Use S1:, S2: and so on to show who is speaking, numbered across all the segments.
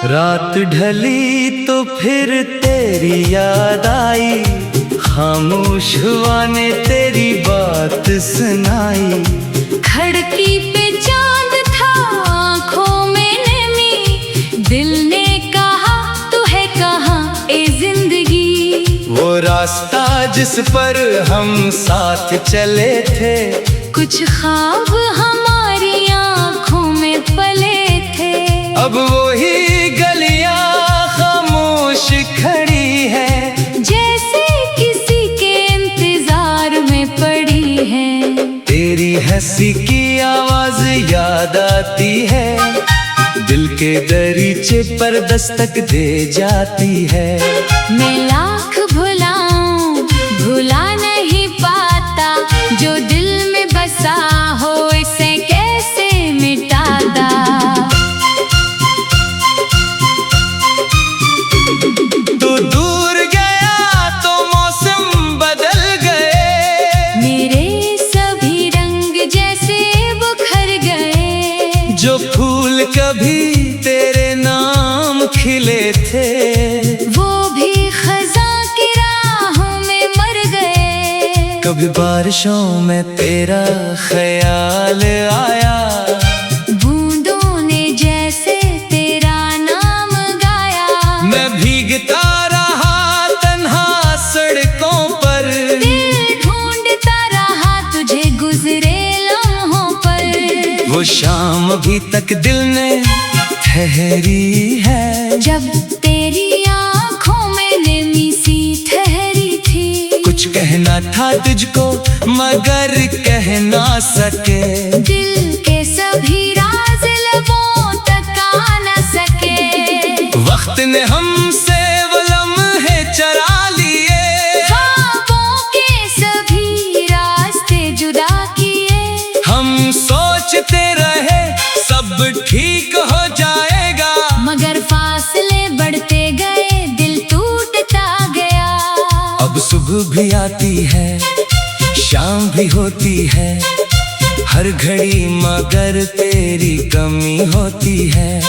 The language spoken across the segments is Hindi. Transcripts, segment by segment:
S1: रात ढली तो फिर तेरी याद आई, खामोश हुआ ने तेरी बात सुनाई।
S2: खिड़की पे चांद था, आँखों में नमी, दिल ने कहा तू है कहाँ ए जिंदगी।
S1: वो रास्ता जिस पर हम साथ चले थे, कुछ
S2: ख्वाब हमारी आँखों में पले थे।
S1: अब वही गलियां खामोश खड़ी है,
S2: जैसे किसी के इंतजार में पड़ी है।
S1: तेरी हंसी की आवाज याद आती है, दिल के दरीचे पर दस्तक दे जाती है।
S2: मैं लाख भुलाऊं भुला नहीं पाता, जो दिल में बसा हो इसे कैसे मिटाता।
S1: तू दूर गया तो मौसम बदल गए,
S2: मेरे सभी रंग जैसे बिखर गए।
S1: जो फूल कभी तेरे नाम खिले थे,
S2: वो भी खज़ां की राहों में मर गए।
S1: कभी बारिशों में तेरा ख्याल आया,
S2: बूंदों ने जैसे तेरा नाम गाया।
S1: मैं भीगता रहा तन्हा सड़कों पर,
S2: दिल ढूंढता रहा तुझे गुजरे लम्हों पर।
S1: वो शाम अभी तक दिल ने ठहरी है,
S2: जब तेरी आँखों में नमी सी ठहरी थी।
S1: कुछ कहना था तुझको मगर कह ना सके,
S2: दिल के सभी राज लबों तक आ न सके।
S1: वक्त ने हमसे वो लम्हे चरा लिए,
S2: ख्वाबों के सभी रास्ते जुदा किए।
S1: हम सोचते रहे सब ठीक हो जाएगा,
S2: मगर फासले बढ़ते गए, दिल टूटता गया।
S1: अब सुबह भी आती है, शाम भी होती है, हर घड़ी मगर तेरी कमी होती है।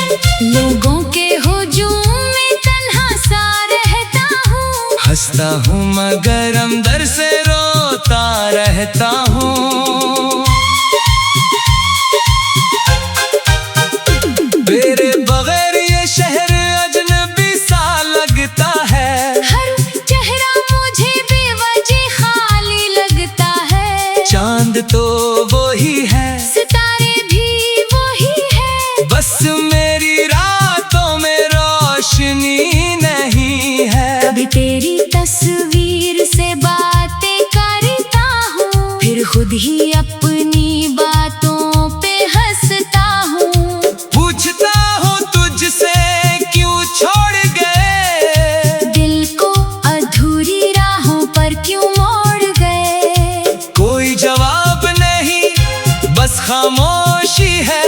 S2: लोगों के हुजूम में तन्हा सा रहता हूँ,
S1: हंसता हूँ मगर अंदर से रोता रहता हूँ। तेरे बगैर ये शहर अजनबी सा लगता है,
S2: हर चेहरा मुझे बेवजह खाली लगता है।
S1: चांद तो वही है,
S2: सितारे भी वही है,
S1: बस मेरी रातों में रोशनी नहीं है।
S2: कभी तेरी तस्वीर से बातें करता हूँ, फिर खुद ही अपनी बातों पे हंसता हूँ।
S1: पूछता हूँ तुझसे क्यों छोड़ गए,
S2: दिल को अधूरी राहों पर क्यों मोड़ गए।
S1: कोई जवाब नहीं बस खामोशी है,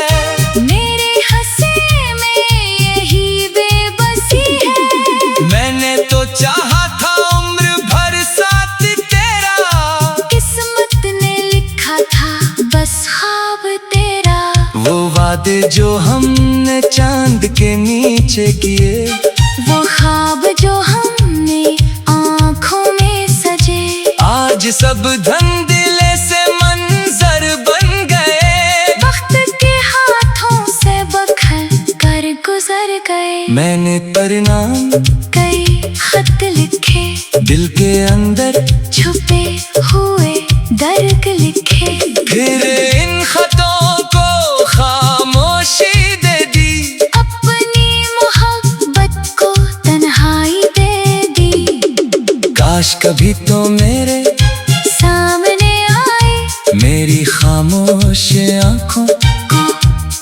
S2: मेरे हंसे में यही बेबसी है।
S1: मैंने तो चाहा था उम्र भर साथ तेरा,
S2: किस्मत ने लिखा था बस ख्वाब तेरा।
S1: वो वादे जो हमने चांद के नीचे किए,
S2: वो ख्वाब जो हमने आँखों में सजे,
S1: आज सब धंधले से मंजर बन गए।
S2: वक्त के हाथों से बखल कर गुजर गए।
S1: मैंने परिणाम
S2: कई खत लिखे,
S1: दिल के अंदर
S2: छुपे हुए दर्द लिखे।
S1: फिर इन खतों को खामोशी दे दी,
S2: अपनी मोहब्बत को तन्हाई दे दी।
S1: काश कभी तो मेरे
S2: सामने आए,
S1: मेरी खामोश आंखों
S2: को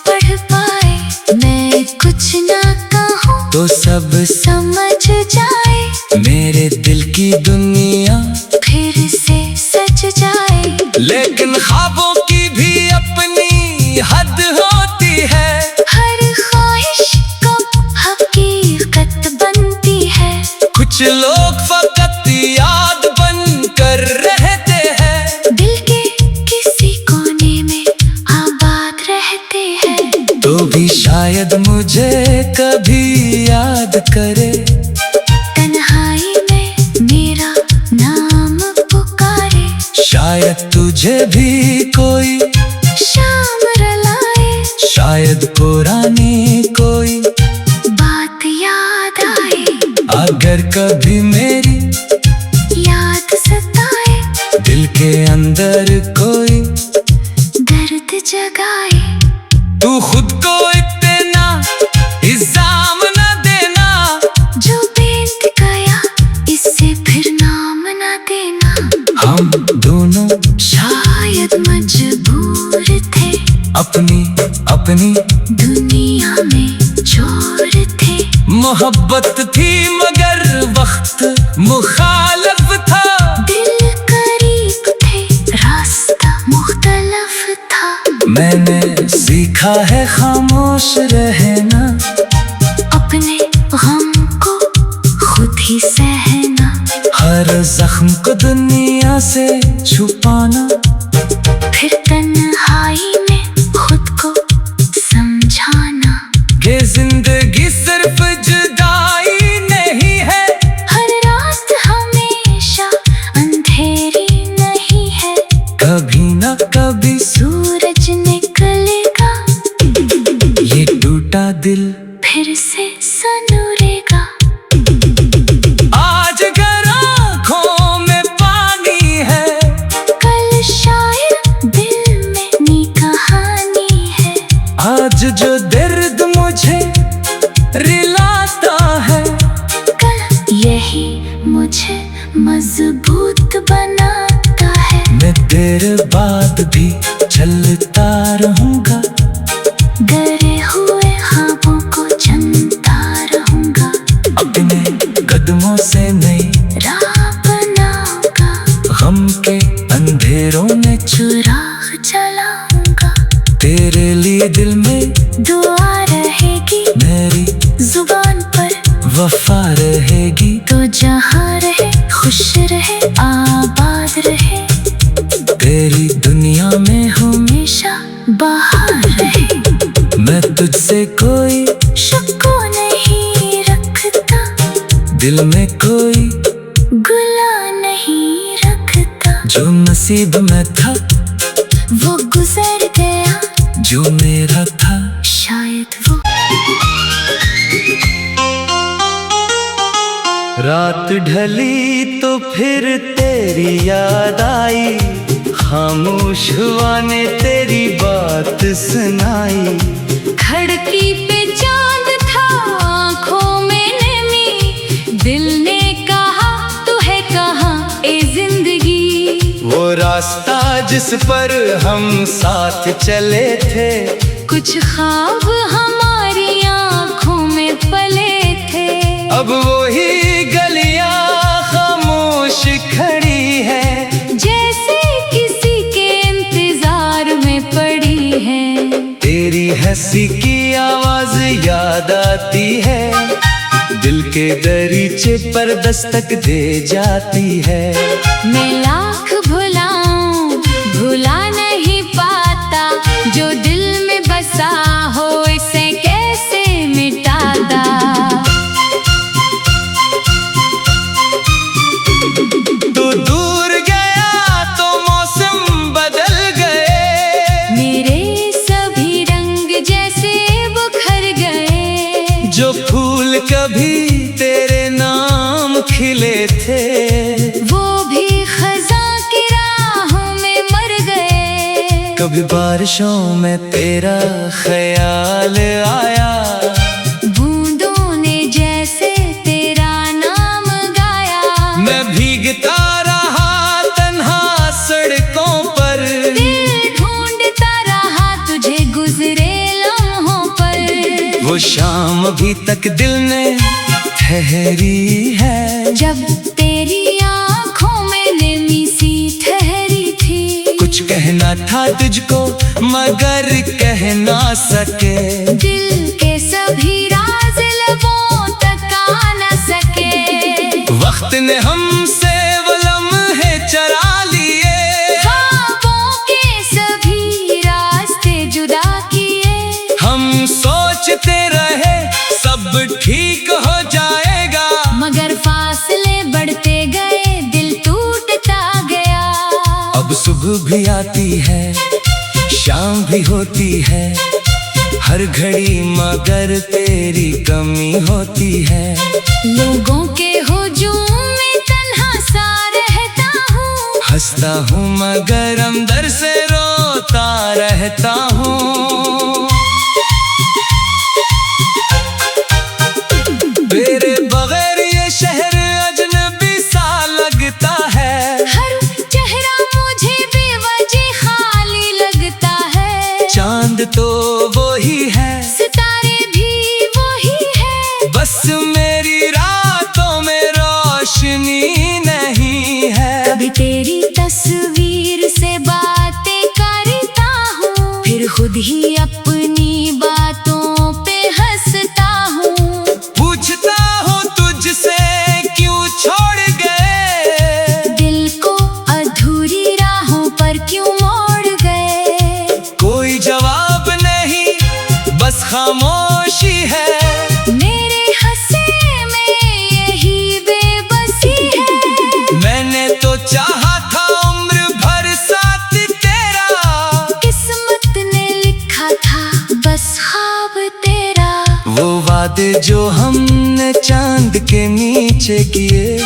S2: पढ़ पाए। मैं कुछ ना कहूँ
S1: तो सब
S2: समझ जाए,
S1: मेरे दिल की दुनिया
S2: फिर से सज जाए।
S1: लेकिन ख्वाबों की भी अपनी हद होती है,
S2: हर ख्वाहिश को हकीकत बनती है।
S1: कुछ लोग फकत याद बन कर रहते हैं,
S2: दिल के किसी कोने में आबाद रहते हैं।
S1: तो भी शायद मुझे कभी याद करे,
S2: तन्हाई में मेरा नाम पुकारे,
S1: शायद तुझे भी कोई
S2: शाम रलाए,
S1: शायद पुरानी कोई
S2: बात याद आए,
S1: अगर कभी मेरी
S2: याद सताए,
S1: दिल के अंदर कोई
S2: दर्द जगाए,
S1: तू खुद को इतना इल्जाम न देना,
S2: जो बीत गया इससे फिर नाम न देना।
S1: हम दोनों
S2: शायद मजबूर थे,
S1: अपनी अपनी
S2: दुनिया में चोर थे,
S1: मोहब्बत थी मगर वक्त मुखालफ था,
S2: दिल करीब थे रास्ता मुख्तलफ था।
S1: मैंने सीखा है खामोश रहना,
S2: अपने गम को खुद ही सहना,
S1: हर जख्म को दुनिया से छुपाना,
S2: फिर तन्हाई में खुद को समझाना,
S1: कि जिंदगी सिर्फ जुदाई नहीं है,
S2: हर रात हमेशा अंधेरी नहीं है,
S1: कभी न कभी
S2: सूरज निकलेगा,
S1: ये टूटा दिल
S2: फिर से सनूरेगा।
S1: आज अगर आँखों में पानी है,
S2: कल शायद दिल में नी कहानी है,
S1: आज जो दर्द मुझे रिलाता है,
S2: कल यही मुझे मजबूत बनाता है।
S1: मैं तेरे बाद भी चलता रहूंगा,
S2: डरे हुए ख्वाबों को चुनता रहूंगा,
S1: अपने कदमों से नई
S2: राह बनाऊंगा,
S1: गम के अंधेरों में
S2: चुराग जलाऊंगा,
S1: तेरे लिए दिल में
S2: दुआ रहेगी,
S1: मेरी
S2: जुबान पर
S1: वफा रहेगी,
S2: तो जहाँ रहे खुश रहे आबाद रहे,
S1: तेरी दुनिया में हूँ
S2: हमेशा बाहर रहे।
S1: मैं तुझसे कोई
S2: शक नहीं रखता,
S1: दिल में कोई
S2: गुला नहीं रखता,
S1: जो नसीब में था
S2: वो गुजर गया,
S1: जो मेरा था
S2: शायद वो।
S1: रात ढली तो फिर तेरी याद आई, खामोश हुआ ने तेरी बात सुनाई,
S2: खिड़की पे चांद था आँखों में नमी, दिल ने कहा तू है कहाँ ए जिंदगी,
S1: वो रास्ता जिस पर हम साथ चले थे,
S2: कुछ ख्वाब हमारी आँखों में पले थे,
S1: अब वही गलियां खामोश खड़ी है,
S2: जैसे किसी के इंतजार में पड़ी है,
S1: तेरी हंसी की आवाज याद आती है, दिल के दरीचे पर दस्तक दे जाती है,
S2: मैं लाख भुलाऊं भुला नहीं पाता, जो दिल में बसा हो इसे कैसे मिटाता।
S1: तू दूर गया तो मौसम बदल गए,
S2: मेरे सभी रंग जैसे बुखर गए,
S1: जो फूल कभी तेरे नाम खिले थे,
S2: वो भी खज़ां की राहों में मर गए,
S1: कभी बारिशों में तेरा ख्याल आया,
S2: बूंदों ने जैसे तेरा नाम गाया,
S1: मैं भीगता रहा तन्हा सड़कों पर,
S2: दिल ढूंढता रहा तुझे गुजरे लम्हों पर,
S1: वो शाम अभी तक दिल ने ठहरी है,
S2: जब तेरी आँखों में नमी सी ठहरी थी,
S1: कुछ कहना था तुझको मगर कह ना सके,
S2: दिल के सभी राज लबों तक आ न सके,
S1: वक्त ने हमसे वो लम्हे चरा लिए,
S2: ख्वाबों के सभी रास्ते जुदा किए,
S1: हम सोचते रहे सब ठीक हो जाएगा,
S2: मगर फासले बढ़ते गए, दिल टूटता गया।
S1: अब सुबह भी आती है, शाम भी होती है, हर घड़ी मगर तेरी कमी होती है।
S2: लोगों के हुजूम में तन्हा सा रहता हूँ,
S1: हंसता हूँ मगर अंदर से रोता रहता हूँ। तेरे बगैर ये शहर अजनबी सा लगता है,
S2: हर चेहरा मुझे बेवजह खाली लगता है।
S1: चांद तो वही है,
S2: सितारे भी वही है,
S1: बस मेरी रातों में रोशनी नहीं है।
S2: कभी तेरी तस्वीर से बातें करता हूँ, फिर खुद ही अपनी बातों पे हंसता हूँ।
S1: पूछता हूँ तुझसे क्यों छोड़ गए,
S2: दिल को अधूरी राहों पर क्यों मोड़ गए।
S1: कोई जवाब नहीं, बस खामोशी है।
S2: मेरे हंसे में यही बेबसी है,
S1: मैंने तो चाहा था उम्र भर साथ तेरा,
S2: किस्मत ने लिखा था बस ख्वाब तेरा।
S1: वो वादे जो हमने चांद के नीचे किए,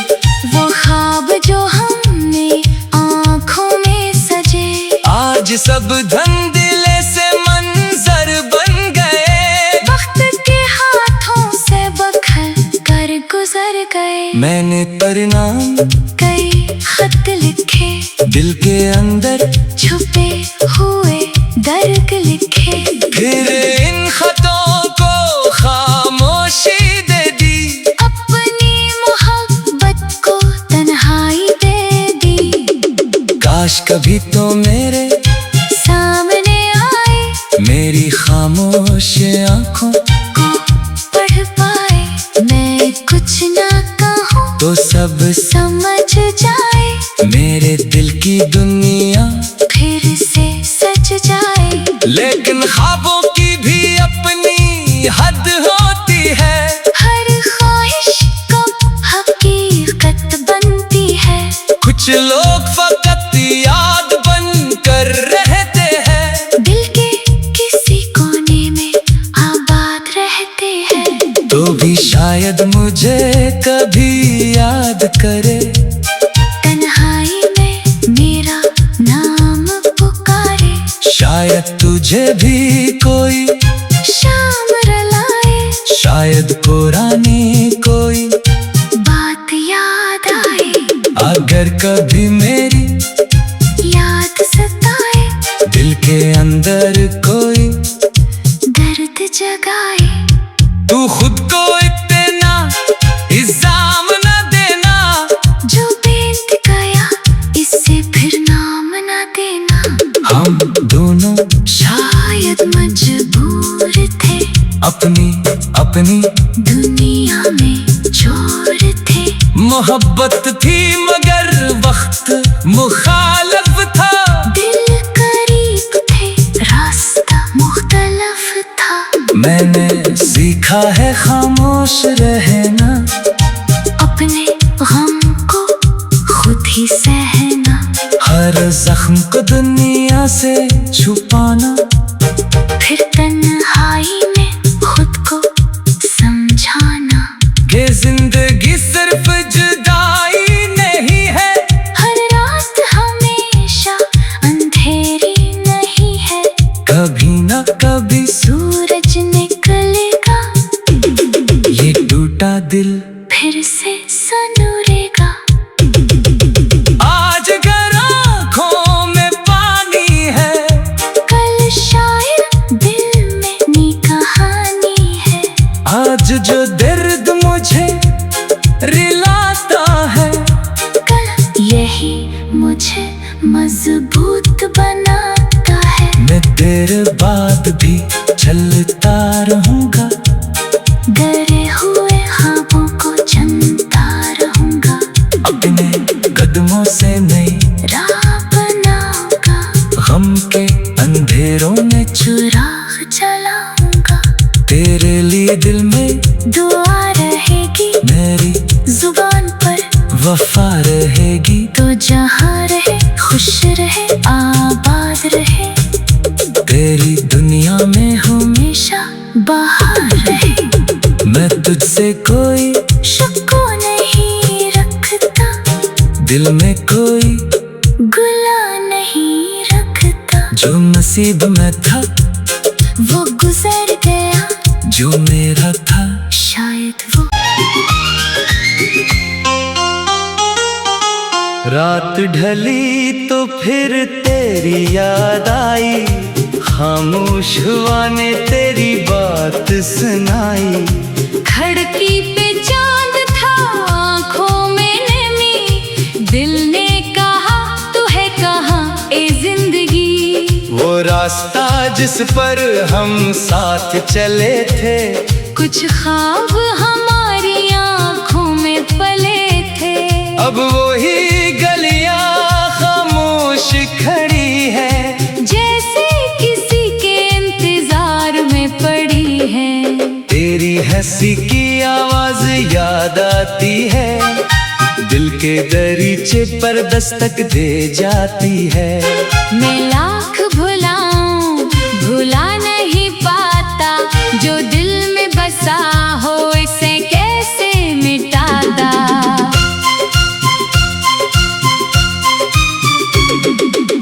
S2: वो ख्वाब जो हमने आँखों में सजे,
S1: आज सब धंधले से मंजर बन गए।
S2: वक्त के हाथों से बखल कर गुजर गए।
S1: मैंने परिणाम
S2: कई खत लिखे,
S1: दिल के अंदर
S2: छुपे हुए दर्द लिखे,
S1: फिर इन खतों को खामोशी दे दी।
S2: अपनी मोहब्बत को तन्हाई दे दी।
S1: काश कभी तो मेरे
S2: सामने आए,
S1: मेरी खामोश आंखों
S2: को पढ़ पाए। मैं कुछ ना कहूँ
S1: तो सब
S2: समझ जाए,
S1: मेरे दिल की दुनिया
S2: फिर से सज जाए।
S1: लेकिन ख्वाबों की भी अपनी हद होती है,
S2: हर ख्वाहिश कब हकीकत बनती है।
S1: कुछ लोग फकत याद बन कर रहते हैं,
S2: दिल के किसी कोने में आबाद रहते हैं।
S1: तो भी शायद मुझे कभी याद करे,
S2: तन्हाई में मेरा नाम पुकारे।
S1: शायद तुझे भी कोई,
S2: शाम रलाए,
S1: शायद पुरानी कोई
S2: बात याद आए।
S1: अगर कभी मेरी
S2: याद सताए,
S1: दिल के अंदर कोई
S2: दर्द जगाए।
S1: तू खुद को इतना इल्जाम न देना,
S2: जो बीत गया इससे फिर नाम न देना।
S1: हम दोनों
S2: शायद मजबूर थे,
S1: अपनी अपनी
S2: दुनिया में चोर थे।
S1: मोहब्बत थी मगर वक्त मुखालफ था,
S2: दिल करीब थे, रास्ता मुख्तलिफ था।
S1: मैंने सीखा है खामोश रहना,
S2: अपने गम को खुद ही सहना।
S1: हर जख्म को दुनिया से छुपाना,
S2: फिर तन्हाई में खुद को समझाना।
S1: ये जिंदगी सिर्फ जुदाई नहीं है,
S2: हर रात हमेशा अंधेरी नहीं है।
S1: कभी न कभी
S2: सूरज निकलेगा,
S1: ये टूटा दिल
S2: फिर से सनूरेगा।
S1: आज अगर आँखों में पानी है,
S2: कल शायद दिल में नी कहानी है।
S1: आज जो दर्द मुझे रिलाता है,
S2: कल यही मुझे मजबूत बनाता है।
S1: मैं तेरे बाद भी चलता रहूंगा,
S2: डरे हुए ख्वाबों को चलता रहूंगा।
S1: अपने कदमों से नई
S2: राह बनाऊंगा,
S1: गम के अंधेरों में
S2: चुराग जलाऊंगा।
S1: तेरे लिए दिल में
S2: दुआ रहेगी,
S1: मेरी
S2: जुबान पर
S1: वफा रहेगी।
S2: तो जहाँ रहे खुश रहे आबाद रहे,
S1: तेरी दुनिया में हूँ
S2: हमेशा बाहर रहे।
S1: मैं तुझसे कोई
S2: शक्को नहीं रखता,
S1: दिल में कोई
S2: गुला नहीं रखता।
S1: जो नसीब में था
S2: वो गुजर गया,
S1: जो मेरा था
S2: शायद वो।
S1: रात ढली तो फिर तेरी याद आई, खामोश हुआ ने तेरी बात सुनाई।
S2: खिड़की पे चांद था, आँखों में नमी, दिल ने कहा तू है कहाँ ए जिंदगी।
S1: वो रास्ता जिस पर हम साथ चले थे,
S2: कुछ ख्वाब हमारी आँखों में पले थे।
S1: अब वही गलियां खामोश खड़ी है,
S2: जैसे किसी के इंतजार में पड़ी है।
S1: तेरी हंसी की आवाज याद आती है, दिल के दरीचे पर दस्तक दे जाती है।
S2: मैं लाख भुलाऊं भुला नहीं पाता, जो दिल में बसा हो इसे कैसे मिटाता।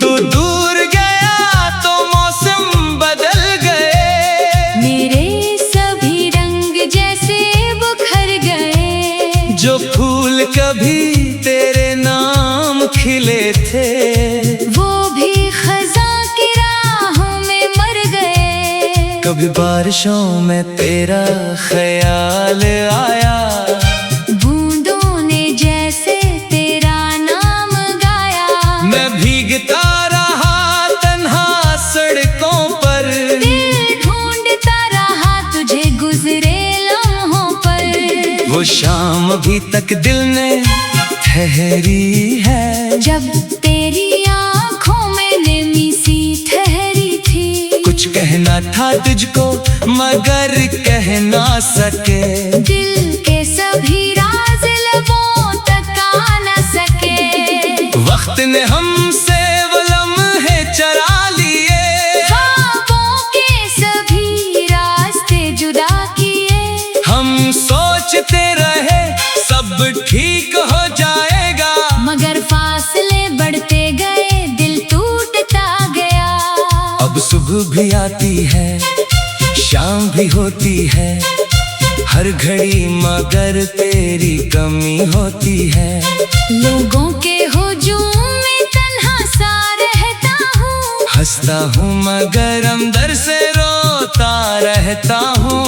S1: तू दूर गया तो मौसम बदल गए,
S2: मेरे सभी रंग जैसे बुखर गए।
S1: जो फूल कभी तेरे नाम खिले थे,
S2: वो भी खज़ां की राहों में मर गए।
S1: कभी बारिशों में तेरा ख्याल आया,
S2: बूंदों ने जैसे तेरा नाम गाया।
S1: मैं भीगता रहा तन्हा सड़कों पर,
S2: दिल ढूंढता रहा तुझे गुजरे लम्हों पर।
S1: वो शाम अभी तक दिल ने ठहरी है,
S2: जब तेरी आँखों में नमी सी ठहरी थी।
S1: कुछ कहना था तुझको मगर कह ना सके,
S2: दिल के सभी राज लबों तक आ न सके।
S1: वक्त ने हमसे वो लम्हे चरा लिए,
S2: ख्वाबों के सभी रास्ते जुदा किए।
S1: हम सोचते रहे सब ठीक हो जाएगा,
S2: मगर फासले बढ़ते गए, दिल टूटता गया।
S1: अब सुबह भी आती है, शाम भी होती है, हर घड़ी मगर तेरी कमी होती है।
S2: लोगों के हुजूम में तन्हा सा रहता हूँ,
S1: हंसता हूँ मगर अंदर से रोता रहता हूँ।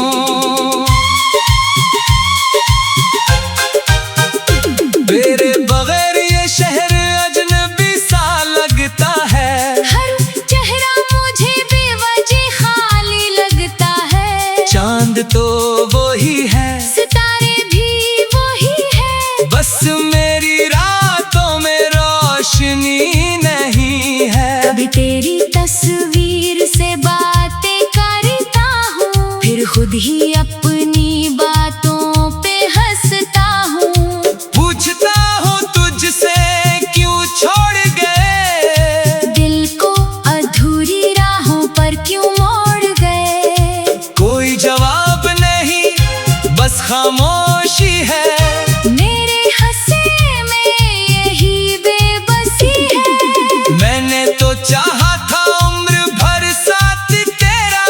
S1: तेरे बगैर ये शहर अजनबी सा लगता है,
S2: हर चेहरा मुझे बेवजह खाली लगता है।
S1: चांद तो वो ही है,
S2: सितारे भी वही है,
S1: बस मेरी रातों में रोशनी नहीं है।
S2: कभी तेरी तस्वीर से बातें करता हूँ, फिर खुद ही अपनी बातों पे हंसता हूँ।
S1: पूछता हूँ तुझसे क्यों छोड़ गए,
S2: दिल को अधूरी राहों पर क्यों मोड़ गए।
S1: कोई जवाब नहीं बस खामोशी है,
S2: मेरे हंसे में यही बेबसी है।
S1: मैंने तो चाहा था उम्र भर साथ तेरा,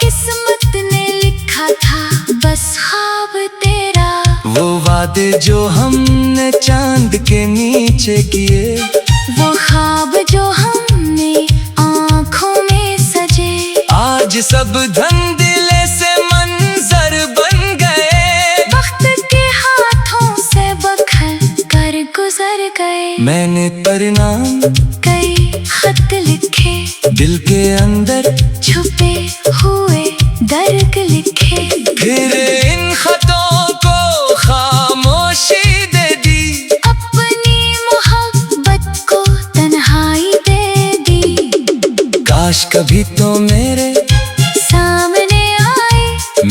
S2: किस्मत ने लिखा था बस ख्वाब तेरा।
S1: वो वादे जो हमने चांद के नीचे किए,
S2: वो ख्वाब जो हमने आँखों में सजे,
S1: आज सब धंधले से मंजर बन गए।
S2: वक्त के हाथों से बखल कर गुजर गए।
S1: मैंने परिणाम
S2: कई खत लिखे,
S1: दिल के अंदर
S2: छुपे हुए दर्द लिखे।
S1: फिर इन खतों को खामोशी दे दी,
S2: अपनी मोहब्बत को तन्हाई दे दी।
S1: काश कभी तो मेरे
S2: सामने आए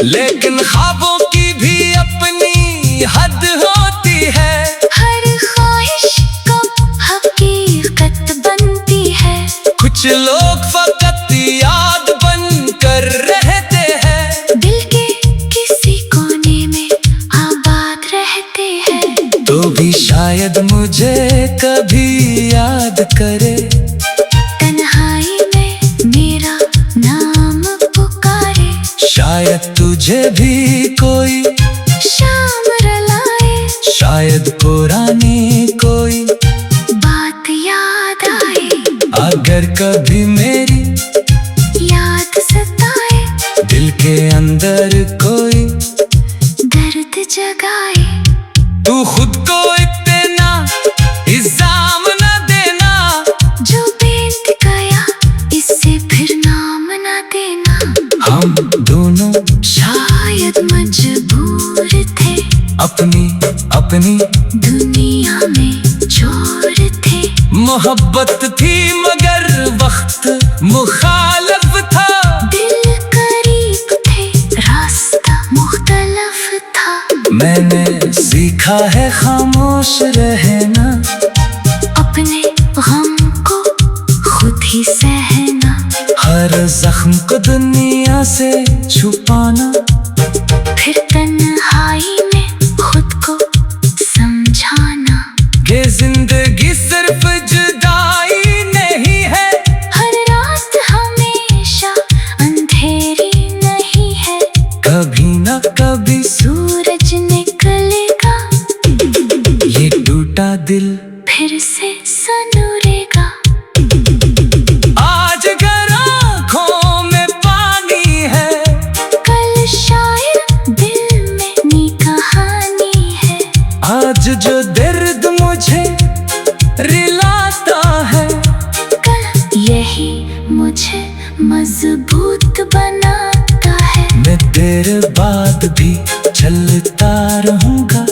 S1: लेकिन ख्वाबों की भी अपनी हद होती है।
S2: हर ख्वाहिश कब हकीकत बनती है।
S1: कुछ लोग फकत याद बन कर रहते हैं,
S2: दिल के किसी कोने में आबाद रहते हैं।
S1: तो भी शायद मुझे कभी याद करे,
S2: तन्हाई में मेरा नाम पुकारे।
S1: शायद तुझे भी कोई
S2: शाम रलाए,
S1: शायद पुरानी कोई
S2: बात याद आए।
S1: अगर कभी मेरी
S2: याद सताए,
S1: दिल के अंदर कोई
S2: दर्द जगाए।
S1: तू खुद को इतना इल्जाम न देना,
S2: जो बीत गया इससे फिर नाम न देना।
S1: हम दोनों
S2: शायद मजबूर थे,
S1: अपनी अपनी
S2: दुनिया में चोर थे।
S1: मोहब्बत थी मगर वक्त मुखालफ था।
S2: दिल करीब थे, रास्ता मुख्तलिफ था।
S1: मैंने सीखा है खामोश रहना,
S2: अपने गम को खुद ही सहना।
S1: हर जख्म को दुनिया से छुपाना,
S2: फिर तन्हाई में खुद को समझाना।
S1: ये जिंदगी सिर्फ जुदाई नहीं है,
S2: हर रात हमेशा अंधेरी नहीं है।
S1: कभी न कभी
S2: सूरज निकलेगा,
S1: ये टूटा दिल
S2: फिर से सनूरेगा।
S1: आज अगर आँखों में पानी है,
S2: कल शायद दिल में नी कहानी है।
S1: आज जो दर्द मुझे रिलाता है,
S2: कल यही मुझे मजबूत बनाता है।
S1: मैं तेरे बाद भी चलता रहूंगा,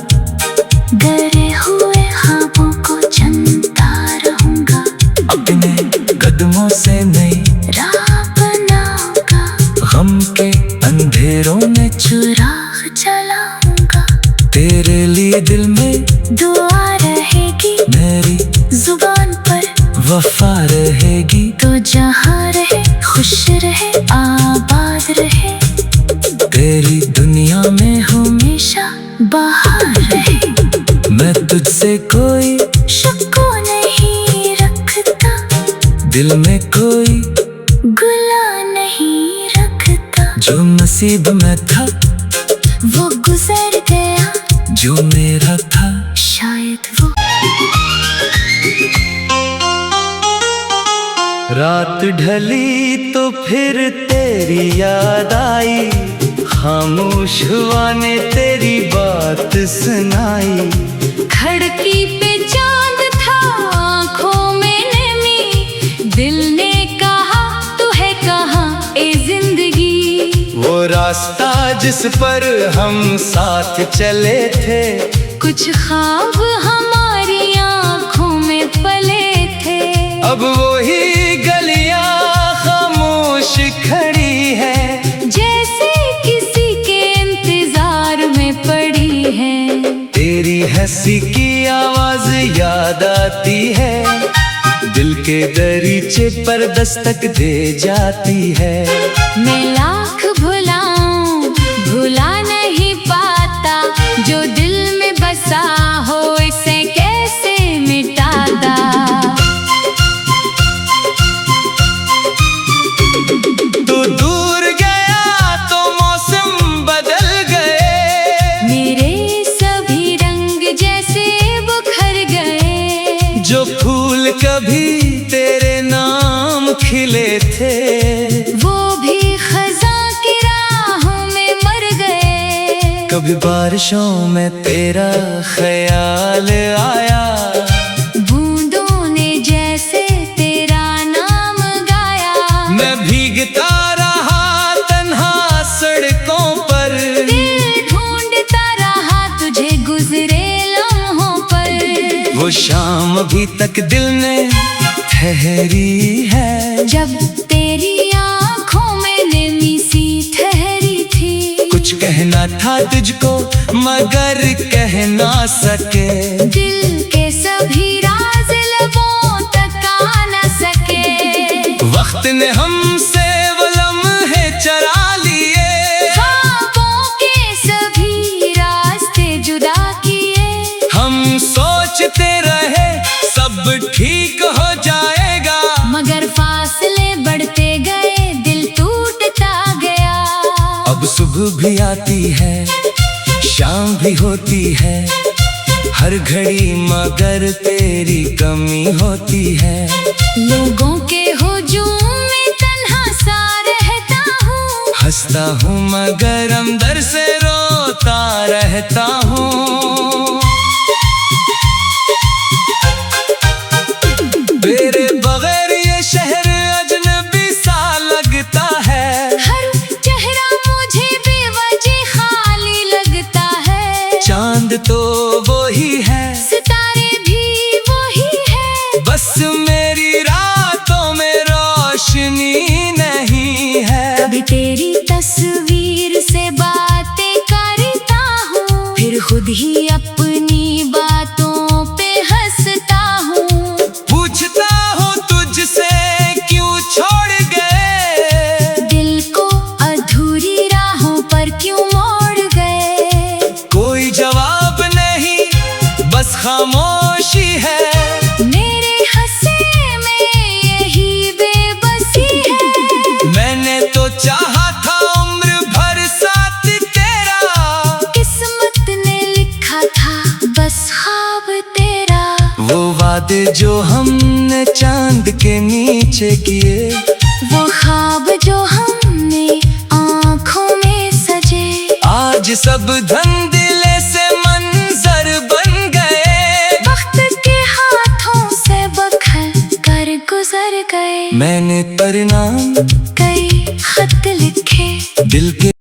S2: डरे हुए ख्वाबों को चुनता रहूंगा।
S1: अपने कदमों से नई
S2: राह बनाऊंगा,
S1: गम के अंधेरों में
S2: चुराग जलाऊंगा।
S1: तेरे लिए दिल में
S2: दुआ रहेगी,
S1: मेरी
S2: जुबान पर
S1: वफा रहेगी।
S2: तो जहाँ रहे खुश रहे आबाद रहे।
S1: तेरी दुनिया में हूँ
S2: हमेशा बाहर रहे।
S1: मैं तुझसे कोई
S2: शक नहीं रखता,
S1: दिल में कोई
S2: गुला नहीं रखता।
S1: जो नसीब में था
S2: वो गुजर गया,
S1: जो मेरा था
S2: शायद वो।
S1: रात ढली तो फिर तेरी याद आई, खामोश हुआ ने तेरी बात सुनाई।
S2: खिड़की पे चांद था, आँखों में नमी। दिल ने कहा तू है कहाँ ए जिंदगी।
S1: वो रास्ता जिस पर हम साथ चले थे,
S2: कुछ ख्वाब हमारी आँखों में पले थे।
S1: अब वही गलियां खामोश खड़ी है,
S2: जैसे किसी के इंतजार में पड़ी है।
S1: तेरी हंसी की आवाज याद आती है, दिल के दरीचे पर दस्तक दे जाती है।
S2: मैं लाख भुलाऊं भुला नहीं पाता, जो दिल में बसा हो इसे कैसे मिटाता।
S1: तू दूर गया तो मौसम बदल गए,
S2: मेरे सभी रंग जैसे बुखर गए।
S1: जो फूल कभी तेरे नाम खिले थे,
S2: वो भी खज़ां की राहों में मर गए।
S1: कभी बारिशों में तेरा ख्याल आया,
S2: बूंदों ने जैसे तेरा नाम गाया।
S1: मैं भीगता रहा तन्हा सड़कों पर,
S2: दिल ढूंढता रहा तुझे गुजरे लम्हों पर।
S1: वो शाम अभी तक दिल ने ठहरी है,
S2: जब तेरी आँखों में नमी सी ठहरी थी।
S1: कुछ कहना था तुझको मगर कह ना सके,
S2: दिल के सभी राज लबों तक आ न सके।
S1: वक्त ने हमसे वो लम्हे चरा लिए,
S2: ख्वाबों के सभी रास्ते जुदा किए।
S1: हम सोचते रहे सब ठीक हो जाएगा,
S2: मगर फासले बढ़ते गए, दिल टूटता गया।
S1: अब सुबह भी आती है, शाम भी होती है, हर घड़ी मगर तेरी कमी होती है।
S2: लोगों के हुजूम में तन्हा सा रहता हूँ,
S1: हंसता हूँ मगर अंदर से रोता रहता हूँ। तेरे बगैर ये शहर अजनबी सा लगता है,
S2: हर चेहरा मुझे बेवजह खाली लगता है।
S1: चांद तो वो ही है,
S2: सितारे भी वही है,
S1: बस मेरी रातों में रोशनी नहीं है।
S2: कभी तेरी तस्वीर से बातें करता हूँ, फिर खुद ही अपनी बातों पे हंसता हूँ।
S1: पूछता हूँ तुझसे क्यों छोड़ गए,
S2: दिल को अधूरी राहों पर क्यों मोड़ गए।
S1: कोई जवाब नहीं बस खामोशी है,
S2: मेरे हंसे में यही बेबसी है।
S1: मैंने तो चाहा था उम्र भर साथ तेरा,
S2: किस्मत ने लिखा था बस ख्वाब तेरा।
S1: वो वादे जो हमने चांद के नीचे किए,
S2: वो ख्वाब जो हमने आँखों में सजे,
S1: आज सब धंधले से मंजर बन गए।
S2: वक्त के हाथों से बखल कर गुजर गए।
S1: मैंने परिणाम
S2: कई